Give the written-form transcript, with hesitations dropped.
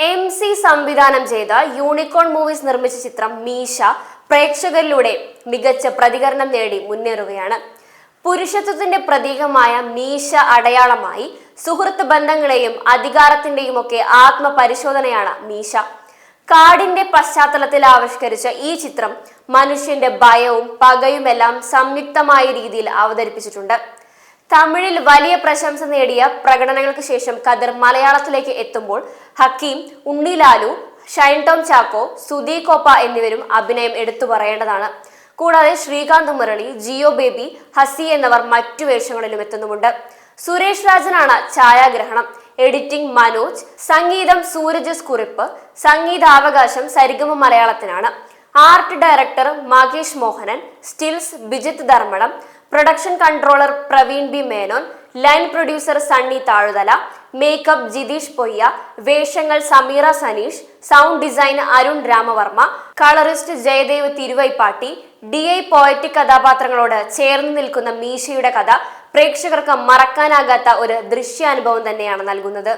MC സംവിധാനം ചെയ്ത unicorn movies നിർമ്മിച്ച ചിത്രം മീശ പ്രേക്ഷകരിലൂടെ മികച്ച പ്രതികരണം നേടി മുന്നേറുകയാണ്. പുരുഷത്വത്തിന്റെ പ്രതീകമായ മീശ അടയാളമായി സുഹൃത്ത് ബന്ധങ്ങളെയും അധികാരത്തിന്റെയും ഒക്കെ ആത്മപരിശോധനയാണ് മീശ. കാടിന്റെ പശ്ചാത്തലത്തിൽ ആവിഷ്കരിച്ച ഈ ചിത്രം മനുഷ്യന്റെ ഭയവും പകയുമെല്ലാം സംയുക്തമായ രീതിയിൽ അവതരിപ്പിച്ചിട്ടുണ്ട്. തമിഴിൽ വലിയ പ്രശംസ നേടിയ പ്രകടനങ്ങൾക്ക് ശേഷം കതിർ മലയാളത്തിലേക്ക് എത്തുമ്പോൾ ഹക്കീം, ഉണ്ണിലാലു, ഷൈൻ ടോം ചാക്കോ, സുധി കോപ്പ എന്നിവരും അഭിനയം എടുത്തു പറയേണ്ടതാണ്. കൂടാതെ ശ്രീകാന്ത് മുരളി, ജിയോ ബേബി, ഹസി എന്നിവർ മറ്റു വേഷങ്ങളിലും എത്തുന്നുമുണ്ട്. സുരേഷ് രാജനാണ് ഛായാഗ്രഹണം, എഡിറ്റിംഗ് മനോജ്, സംഗീതം സൂരജ് കുറിപ്പ്, സംഗീതാവകാശം സരിഗമ മലയാളത്തിനാണ്. Art director Makesh Mohanan, stills Bijith Dharmadam, production controller Praveen B Menon, line producer Sunny Thazhuthala, makeup Jitheesh Poyya, വേഷങ്ങൾ Sameera Saneesh, sound design Arun Ramavarma, colourist Jayadev Thiruvaippatti. DI poetic കഥാപാത്രങ്ങളോട് ചേർന്ന് നിൽക്കുന്ന മീശയുടെ കഥ പ്രേക്ഷകർക്ക് മറക്കാനാകാത്ത ഒരു ദൃശ്യാനുഭവം തന്നെയാണ് നൽകുന്നത്.